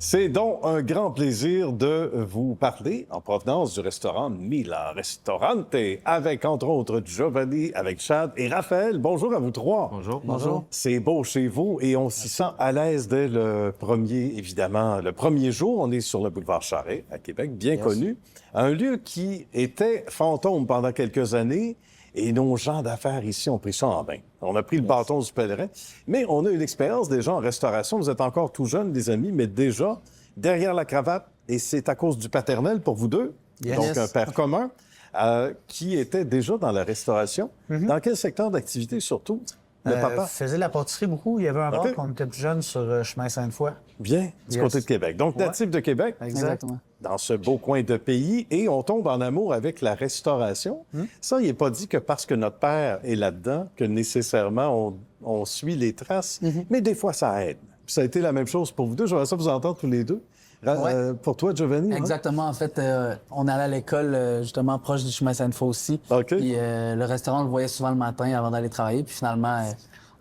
C'est donc un grand plaisir de vous parler en provenance du restaurant Mila Ristorante avec, entre autres, Giovanni, avec Chad et Raphaël. Bonjour à vous trois. Bonjour. Bonjour. C'est beau chez vous et on s'y sent à l'aise dès le premier jour. On est sur le boulevard Charest, à Québec, bien connu. Un lieu qui était fantôme pendant quelques années et nos gens d'affaires ici ont pris ça en main. On a pris le bâton du pèlerin, mais on a eu l'expérience déjà en restauration. Vous êtes encore tout jeunes, les amis, mais déjà derrière la cravate, et c'est à cause du paternel pour vous deux, donc un père commun, qui était déjà dans la restauration. Dans quel secteur d'activité surtout? Le papa? Faisait la pâtisserie beaucoup. Il y avait un bar OK. quand on était plus jeune sur chemin Sainte-Foy. Bien, du côté de Québec. Donc, natif de Québec, Exactement. dans ce beau coin de pays, et on tombe en amour avec la restauration. Ça, il n'est pas dit que parce que notre père est là-dedans, que nécessairement on suit les traces, mais des fois, ça aide. Puis ça a été la même chose pour vous deux. J'aimerais ça vous entendre tous les deux. Pour toi, Giovanni? Exactement. En fait, on allait à l'école justement proche du chemin Sainte-Foy aussi. OK. Puis le restaurant, on le voyait souvent le matin avant d'aller travailler. Puis finalement,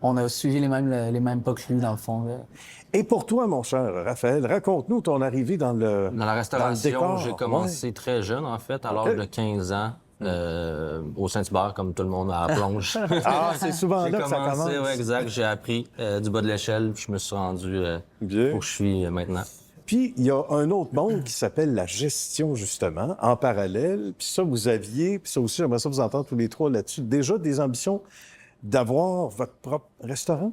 on a suivi les mêmes pas que lui, dans le fond. Et pour toi, mon cher Raphaël, raconte-nous ton arrivée dans le Dans la restauration, décor. j'ai commencé très jeune, en fait, à l'âge de 15 ans, au Saint-Hubert, comme tout le monde à la plonge. Ah, c'est souvent J'ai là que ça commencé, commence. ouais, exact. J'ai appris du bas de l'échelle, puis je me suis rendu Bien. où je suis maintenant. Puis, il y a un autre monde qui s'appelle la gestion, justement, en parallèle. Puis ça, vous aviez, puis ça aussi, j'aimerais ça vous entendre tous les trois là-dessus, déjà des ambitions d'avoir votre propre restaurant?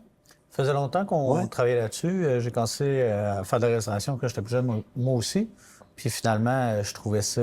Ça faisait longtemps qu'on travaillait là-dessus. J'ai commencé à faire de la restauration quand j'étais plus jeune, moi aussi. Puis finalement, je trouvais ça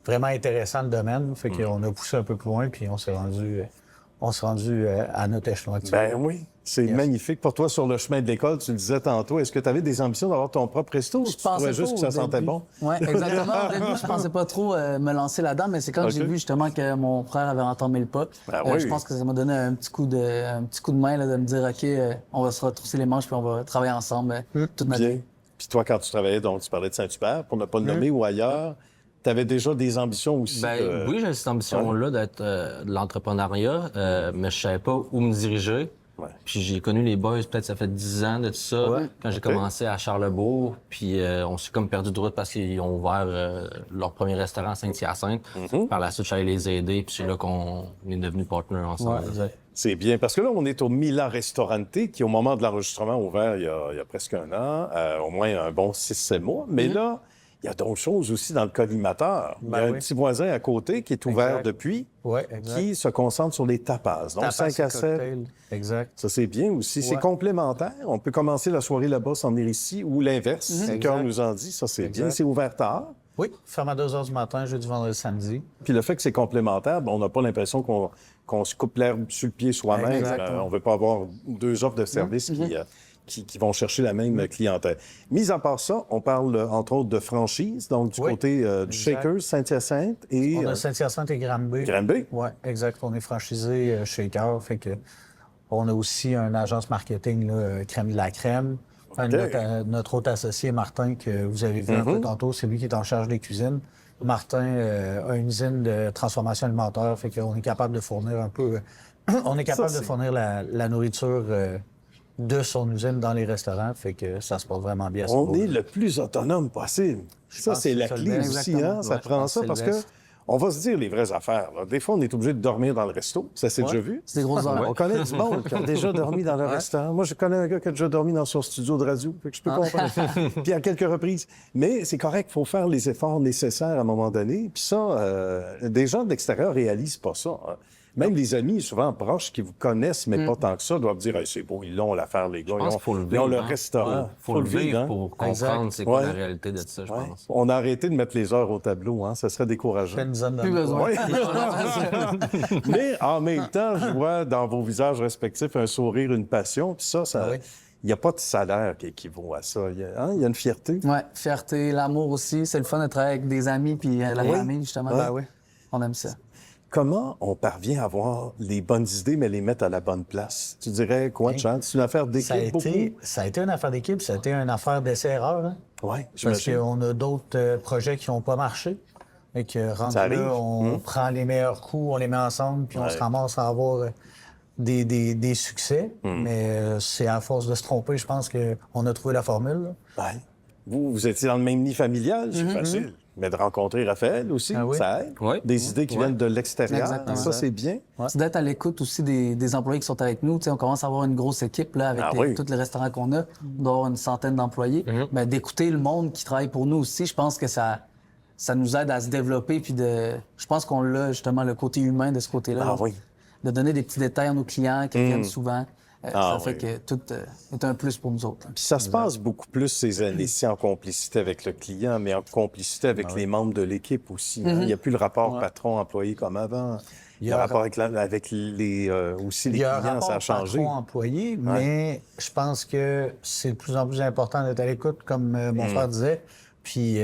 vraiment intéressant, le domaine. Fait qu'on a poussé un peu plus loin, puis on s'est rendu à notre échelon actuel. Ben oui, c'est magnifique. Pour toi, sur le chemin de l'école, tu le disais tantôt, est-ce que tu avais des ambitions d'avoir ton propre resto? Je Tu trouvais pensais juste pas que ça au sentait début. bon? Oui, exactement. Au début, je pensais pas trop me lancer là-dedans, mais c'est quand OK. j'ai vu justement que mon frère avait entamé le pas. Ben oui. Je pense que ça m'a donné un petit coup de main là, de me dire, OK, on va se retrousser les manches puis on va travailler ensemble toute notre Bien. vie. Puis toi, quand tu travaillais, donc, tu parlais de Saint-Hubert, pour ne pas le nommer, ou ailleurs, tu avais déjà des ambitions aussi? Ben, oui, j'ai cette ambition-là d'être de l'entrepreneuriat, mais je savais pas où me diriger. Ouais. Puis j'ai connu les boys, peut-être ça fait 10 ans de tout ça, quand j'ai commencé à Charlebourg. Puis on s'est comme perdu de route parce qu'ils ont ouvert leur premier restaurant à Saint-Hyacinthe. Par la suite, je suis allé les aider, puis c'est là qu'on est devenus partenaires ensemble. C'est bien, parce que là, on est au Mila Ristorante, qui, au moment de l'enregistrement, a ouvert il y a presque un an, au moins un bon 6-7 mois. Mais là, il y a d'autres choses aussi dans le collimateur. Il y a un petit voisin à côté qui est ouvert depuis, Oui, exact. qui se concentre sur les tapas. Donc, Tapas 5 et à 7. cocktails. Exact. Ça, c'est bien aussi. C'est complémentaire. On peut commencer la soirée là-bas, s'en venir ici, ou l'inverse. Le cœur nous en dit. Ça, c'est bien. C'est ouvert tard. Oui, ferme à 2 h du matin, jeudi, vendredi, samedi. Puis le fait que c'est complémentaire, ben, on n'a pas l'impression qu'on se coupe l'herbe sur le pied soi-même. Exactement. On ne veut pas avoir 2 offres de services qui vont chercher la même clientèle. Mis à part ça, on parle, entre autres, de franchise, donc du côté du Shaker, Saint-Hyacinthe et On a Saint-Hyacinthe et Granby. Granby. Oui, exact. On est franchisé Shaker, fait que on a aussi une agence marketing, là, Crème de la Crème. Notre autre associé, Martin, que vous avez vu un peu tantôt, c'est lui qui est en charge des cuisines. Martin a une usine de transformation alimentaire, fait qu'on est capable de fournir un peu... on est capable de fournir la nourriture de son usine dans les restaurants, fait que ça se passe vraiment bien. On est le plus autonome possible. Ça, pense c'est que la c'est ça clé le aussi. best. Hein? Exactement. Ça Ouais, prend je pense ça que parce c'est que le best. on va se dire les vraies affaires. Là. Des fois, on est obligé de dormir dans le resto. Ça, c'est déjà vu. C'est des grosses heures. On connaît du monde qui a déjà dormi dans le restaurant. Moi, je connais un gars qui a déjà dormi dans son studio de radio. Fait que je peux comprendre. Puis à quelques reprises. Mais c'est correct, il faut faire les efforts nécessaires à un moment donné. Puis ça, des gens de l'extérieur réalisent pas ça. Hein. Même les amis, souvent proches, qui vous connaissent, mais pas tant que ça, doivent dire hey, c'est beau, ils l'ont l'affaire, les gars. Je pense qu'il faut le vivre. Ils ont le hein. restaurant. Faut le vivre hein. pour comprendre c'est quoi la réalité de ça, je pense. On a arrêté de mettre les heures au tableau. Hein. Ça serait décourageant. Une dizaine de Plus besoin. Oui. Mais en même temps, je vois dans vos visages respectifs un sourire, une passion. Puis ça, il n'y a pas de salaire qui équivaut à ça. Il y a une fierté. Oui, fierté, l'amour aussi. C'est le fun de travailler avec des amis puis la famille, justement. Ouais. oui. On aime ça. Comment on parvient à avoir les bonnes idées, mais les mettre à la bonne place? Tu dirais quoi, Chad? C'est une affaire d'équipe Ça a été une affaire d'équipe, ça a été une affaire d'essai-erreur. Hein? Oui, Parce qu'on a d'autres projets qui n'ont pas marché. Et que rendu Ça arrive. là, on prend les meilleurs coups, on les met ensemble, puis on se ramasse à avoir des succès. Mais c'est à force de se tromper, je pense qu'on a trouvé la formule. là. Ouais. vous étiez dans le même nid familial, c'est facile. Mais de rencontrer Raphaël aussi, Ah oui. ça aide. Oui. Des idées qui viennent de l'extérieur, Exactement. ça, c'est bien. C'est d'être à l'écoute aussi des employés qui sont avec nous. Tu sais, on commence à avoir une grosse équipe là, avec oui. tous les restaurants qu'on a. On doit avoir une centaine d'employés. Ben, d'écouter le monde qui travaille pour nous aussi, je pense que ça nous aide à se développer. Puis je pense qu'on a justement le côté humain de ce côté-là. Ah oui. De donner des petits détails à nos clients qui viennent souvent. Ça fait oui. que tout est un plus pour nous autres. Puis ça se passe beaucoup plus ces années-ci en complicité avec le client, mais en complicité avec les membres de l'équipe aussi. Hein. Il n'y a plus le rapport patron-employé comme avant. Il y a le rapport avec les, aussi les Il y a un clients, rapport ça a changé. patron-employé, mais je pense que c'est de plus en plus important d'être à l'écoute, comme mon frère disait, puis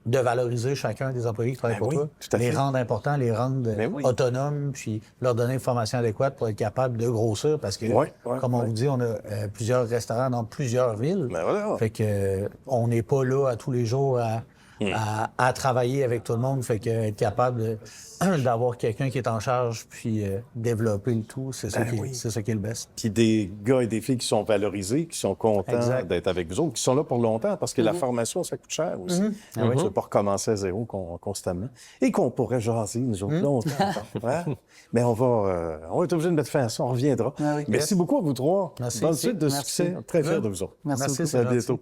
de valoriser chacun des employés qui travaillent pour oui, toi, tout à les fait. rendre importants, les rendre oui. autonomes, puis leur donner l'information adéquate pour être capable de grossir, parce que, comme on vous dit, on a plusieurs restaurants dans plusieurs villes. Ben voilà. Fait que on n'est pas là à tous les jours à travailler avec tout le monde. Fait que être capable d'avoir quelqu'un qui est en charge puis développer le tout, c'est ça, c'est ça qui est le best. Puis des gars et des filles qui sont valorisés, qui sont contents Exact. d'être avec vous autres, qui sont là pour longtemps, parce que la formation, ça coûte cher aussi. Tu ne veux pas recommencer à zéro constamment. Et qu'on pourrait jaser, nous autres, longtemps. Hein? Mais on va être obligé de mettre fin à ça, on reviendra. Ah oui. Merci beaucoup à vous trois. Merci. Bonne suite de Merci. succès. Très fiers de vous autres. Merci beaucoup. À c'est gentil. bientôt.